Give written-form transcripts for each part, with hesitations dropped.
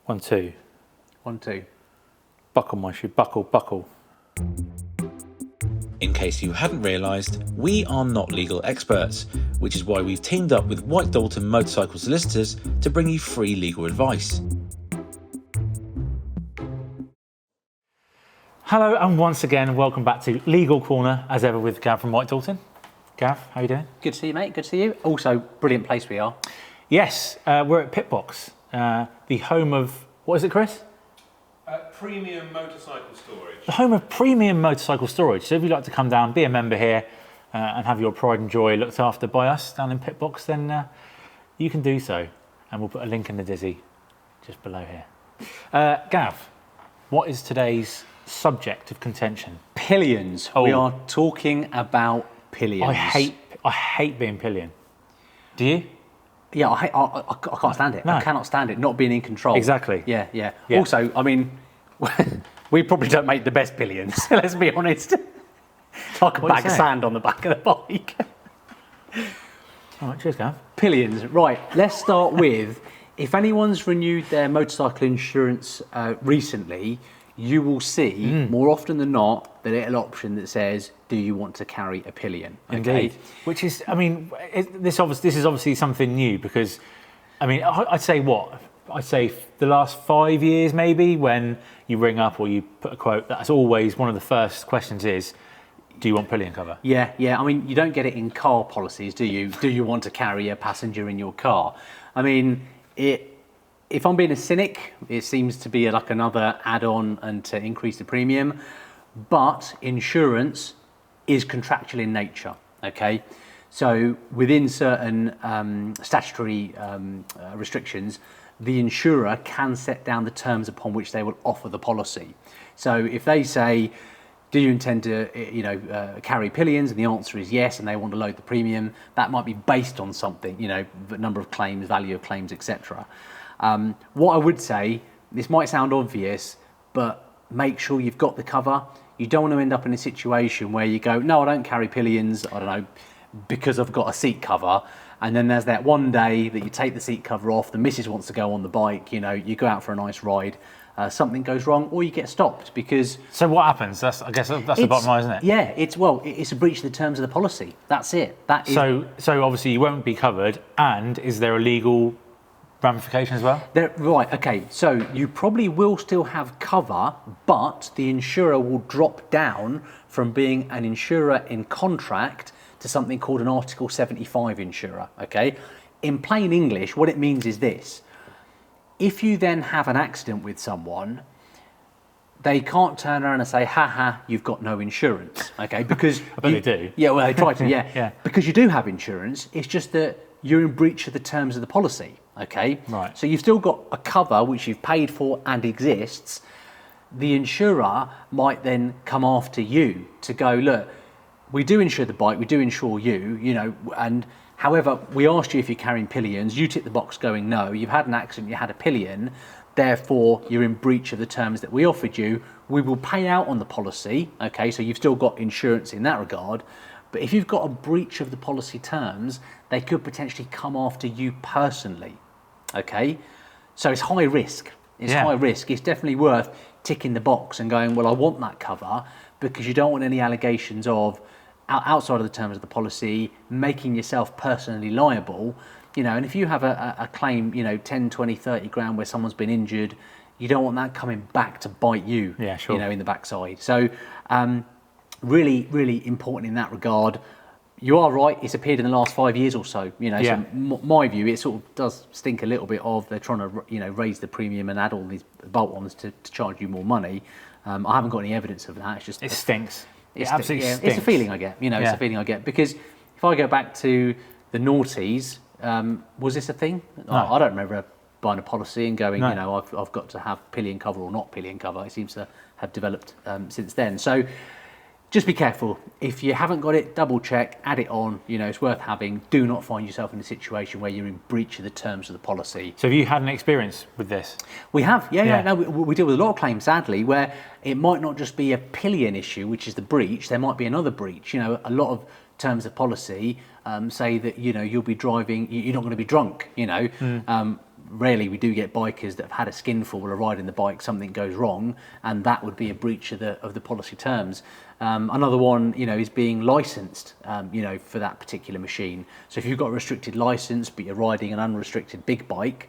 1, 2. 1, 2. Buckle my shoe, buckle. In case you hadn't realised, we are not legal experts, which is why we've teamed up with White Dalton Motorcycle Solicitors to bring you free legal advice. Hello, and once again, welcome back to Legal Corner, as ever with Gav from White Dalton. Gav, how you doing? Good to see you, mate. Good to see you. Also, brilliant place we are. Yes, we're at Pitbox, the home of, what is it, Chris? Premium motorcycle storage. The home of premium motorcycle storage. So if you'd like to come down, be a member here, and have your pride and joy looked after by us down in Pitbox, then you can do so. And we'll put a link in the Dizzy just below here. Gav, what is today's subject of contention? Pillions. Oh. We are talking about pillions. I hate being pillion. Do you? Yeah, I can't stand it. No. I cannot stand it, not being in control. Exactly. Yeah. Also, I mean, we probably don't make the best pillions, let's be honest. Like a What are you bag of saying? sand on the back of the bike. All right, cheers, Gav. Pillions. Right, let's start with, if anyone's renewed their motorcycle insurance recently, you will see, more often than not, the little option that says, do you want to carry a pillion? Okay? Indeed. Which is, I mean, this is obviously something new because, I mean, I'd say the last 5 years maybe, when you ring up or you put a quote, that's always one of the first questions is, do you want pillion cover? Yeah. I mean, you don't get it in car policies, do you? Do you want to carry a passenger in your car? I mean, if I'm being a cynic, it seems to be like another add-on and to increase the premium, but insurance is contractual in nature, okay? So within certain statutory restrictions, the insurer can set down the terms upon which they will offer the policy. So if they say, do you intend to carry pillions, and the answer is yes, and they want to load the premium, that might be based on something, the number of claims, value of claims, etc. What I would say, this might sound obvious, but make sure you've got the cover. You don't want to end up in a situation where you go, no, I don't carry pillions, I don't know, because I've got a seat cover. And then there's that one day that you take the seat cover off, the missus wants to go on the bike, you go out for a nice ride, something goes wrong, or you get stopped because... So what happens? I guess that's the bottom line, isn't it? Yeah, it's a breach of the terms of the policy. That's it. That is... So obviously you won't be covered, and is there a legal ramification as well? Right, okay, so you probably will still have cover, but the insurer will drop down from being an insurer in contract to something called an Article 75 insurer, okay? In plain English, what it means is this. If you then have an accident with someone, they can't turn around and say, ha, you've got no insurance, okay? Because I bet they do. Yeah, well, they try to, yeah. Yeah. Because you do have insurance, it's just that you're in breach of the terms of the policy, okay? Right. So you've still got a cover which you've paid for and exists. The insurer might then come after you to go, look, we do insure the bike, we do insure you, and however, we asked you if you're carrying pillions, you tick the box going no, you've had an accident, you had a pillion, therefore you're in breach of the terms that we offered you. We will pay out on the policy, okay, so you've still got insurance in that regard, but if you've got a breach of the policy terms, they could potentially come after you personally, okay? So it's high risk. High risk. It's definitely worth ticking the box and going, well, I want that cover, because you don't want any allegations of outside of the terms of the policy, making yourself personally liable, and if you have a claim, 10, 20, 30 grand where someone's been injured, you don't want that coming back to bite you, in the backside. So really, really important in that regard. You are right, it's appeared in the last 5 years or so, so my view, it sort of does stink a little bit of they're trying to, raise the premium and add all these bolt-ons to charge you more money. I haven't got any evidence of that, it's just... It stinks. It absolutely stinks. It's a feeling I get, it's a feeling I get. Because if I go back to the noughties, was this a thing? No. I don't remember buying a policy and going, No. I've got to have pillion cover or not pillion cover. It seems to have developed since then. So just be careful. If you haven't got it, double check, add it on. It's worth having. Do not find yourself in a situation where you're in breach of the terms of the policy. So have you had an experience with this? We have, yeah. No, we deal with a lot of claims, sadly, where it might not just be a pillion issue, which is the breach. There might be another breach. A lot of terms of policy say that you'll be driving. You're not going to be drunk. rarely we do get bikers that have had a skinful or are riding the bike, something goes wrong, and that would be a breach of the policy terms. Another one, is being licensed, for that particular machine. So if you've got a restricted license, but you're riding an unrestricted big bike,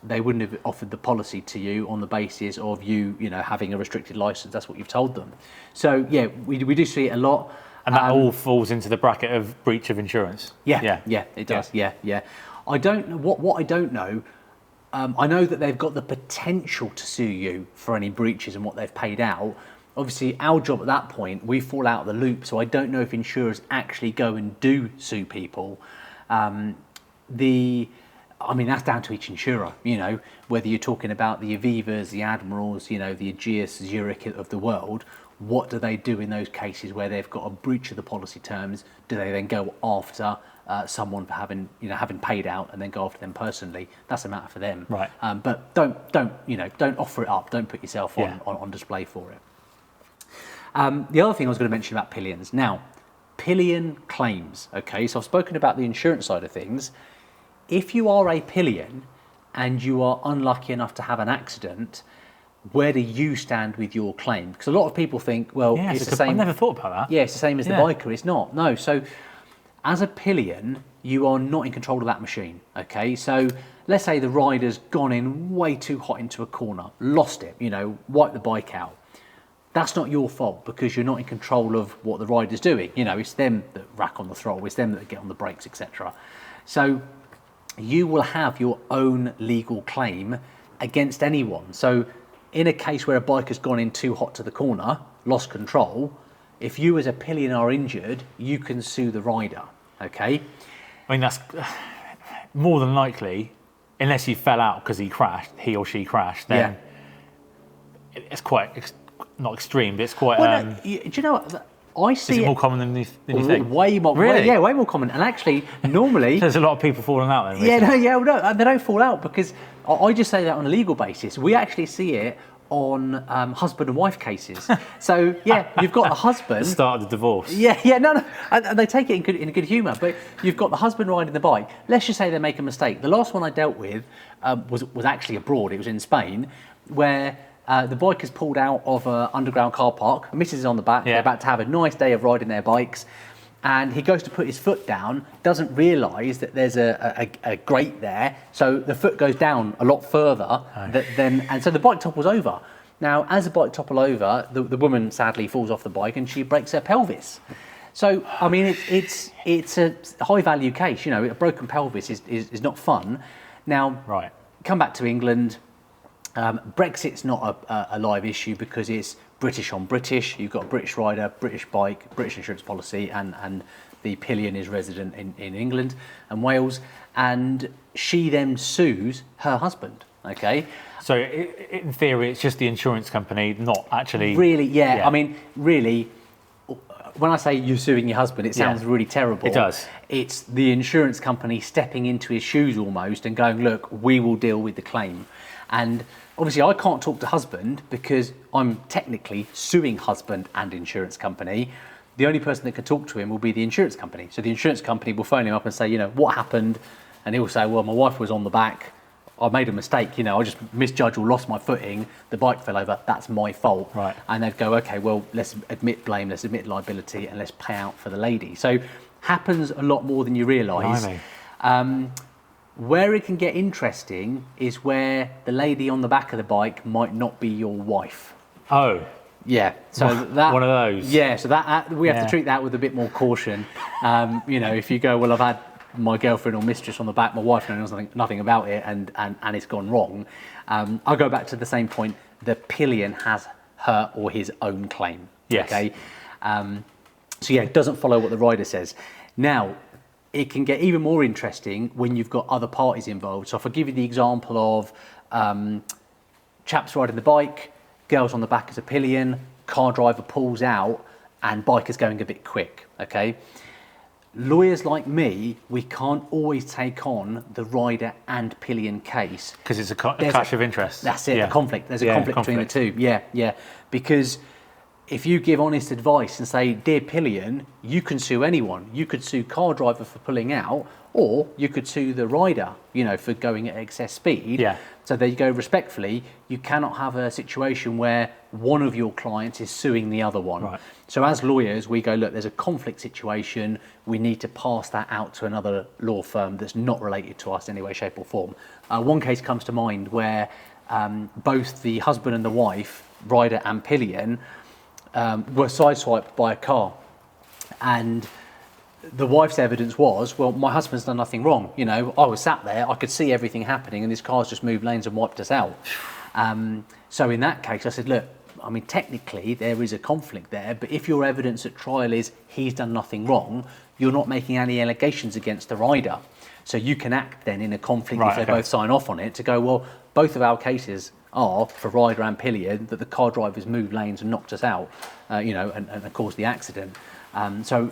they wouldn't have offered the policy to you on the basis of you, having a restricted license. That's what you've told them. So yeah, we do see it a lot. And that all falls into the bracket of breach of insurance. Yeah, it does. Yeah. I don't know what I don't know. I know that they've got the potential to sue you for any breaches and what they've paid out. Obviously, our job at that point, we fall out of the loop, so I don't know if insurers actually go and do sue people. That's down to each insurer, whether you're talking about the Avivas, the Admirals, the Ageas, Zurich of the world. What do they do in those cases where they've got a breach of the policy terms? Do they then go after someone for having paid out and then go after them personally? That's a matter for them. Right. But don't offer it up. Don't put yourself on display for it. The other thing I was going to mention about pillions. Now, pillion claims. Okay, so I've spoken about the insurance side of things. If you are a pillion and you are unlucky enough to have an accident, where do you stand with your claim? Because a lot of people think, well, it's the same. I've never thought about that. Yeah, it's the same as the biker. It's not. No. So as a pillion, you are not in control of that machine. Okay. So let's say the rider's gone in way too hot into a corner, lost it, wiped the bike out. That's not your fault because you're not in control of what the rider's doing. It's them that rack on the throttle. It's them that get on the brakes, etc. So you will have your own legal claim against anyone. So in a case where a biker's gone in too hot to the corner, lost control, if you as a pillion are injured, you can sue the rider, okay? I mean, that's more than likely, unless he fell out because he or she crashed, then it's quite, not extreme, but it's quite... do you know what? I see is it more common than you think? Way more, really? Way more common. And actually, normally... There's a lot of people falling out then. No, they don't fall out because I just say that on a legal basis. We actually see it on husband and wife cases. So, you've got the husband... The start of the divorce. No. And they take it in good humour. But you've got the husband riding the bike. Let's just say they make a mistake. The last one I dealt with was actually abroad. It was in Spain, where... the bikers pulled out of an underground car park. Mrs. is on the back. They're about to have a nice day of riding their bikes. And he goes to put his foot down, doesn't realise that there's a grate there. So the foot goes down a lot further. And so the bike topples over. Now, as the bike toppled over, the woman sadly falls off the bike and she breaks her pelvis. So, I mean, it's a high value case. A broken pelvis is not fun. Now, come back to England. Brexit's not a live issue because it's British on British. You've got a British rider, British bike, British insurance policy, and the pillion is resident in England and Wales. And she then sues her husband. Okay. So in theory, it's just the insurance company, not actually. Really, yeah. I mean, really. When I say you're suing your husband, it sounds really terrible. It does. It's the insurance company stepping into his shoes almost and going, look, we will deal with the claim. And obviously I can't talk to husband because I'm technically suing husband and insurance company. The only person that can talk to him will be the insurance company. So the insurance company will phone him up and say, what happened? And he'll say, well, my wife was on the back. I made a mistake, I just misjudged or lost my footing. The bike fell over. That's my fault. Right. And they'd go, okay, well, let's admit blame, let's admit liability, and let's pay out for the lady. So happens a lot more than you realise. Where it can get interesting is where the lady on the back of the bike might not be your wife. Oh. Yeah. So that one of those. Yeah. So that we have to treat that with a bit more caution. If you go, well, I've had my girlfriend or mistress on the back, my wife knows nothing about it, and it's gone wrong. I'll go back to the same point. The pillion has her or his own claim. Yes. Okay. It doesn't follow what the rider says. Now, it can get even more interesting when you've got other parties involved. So if I give you the example of chaps riding the bike, girls on the back as a pillion, car driver pulls out, and biker's going a bit quick, okay? Lawyers like me, we can't always take on the rider and pillion case. Because it's a clash of interest. That's it, the conflict. There's a conflict between the two. Yeah. Because if you give honest advice and say, dear pillion, you can sue anyone. You could sue car driver for pulling out, or you could sue the rider, you know, for going at excess speed. Yeah. So there you go, respectfully, you cannot have a situation where one of your clients is suing the other one. Right. So as lawyers, we go, look, there's a conflict situation. We need to pass that out to another law firm that's not related to us in any way, shape or form. One case comes to mind where both the husband and the wife, rider and pillion, were sideswiped by a car. And the wife's evidence was, well, my husband's done nothing wrong. You know, I was sat there, I could see everything happening, and this car's just moved lanes and wiped us out. So in that case, I said, look, I mean, technically there is a conflict there, but if your evidence at trial is he's done nothing wrong, you're not making any allegations against the rider. So you can act then in a conflict if they both sign off on it to go, well, both of our cases are for rider and pillion that the car drivers moved lanes and knocked us out, you know, and caused the accident. So,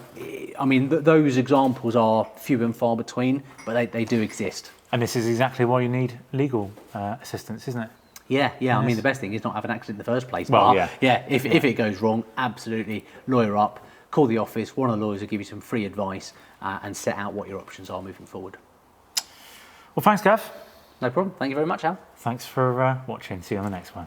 I mean, those examples are few and far between, but they do exist. And this is exactly why you need legal assistance, isn't it? Yeah. I mean, the best thing is not have an accident in the first place. Well, but if it goes wrong, absolutely lawyer up, call the office. One of the lawyers will give you some free advice and set out what your options are moving forward. Well, thanks, Gav. No problem. Thank you very much, Al. Thanks for watching. See you on the next one.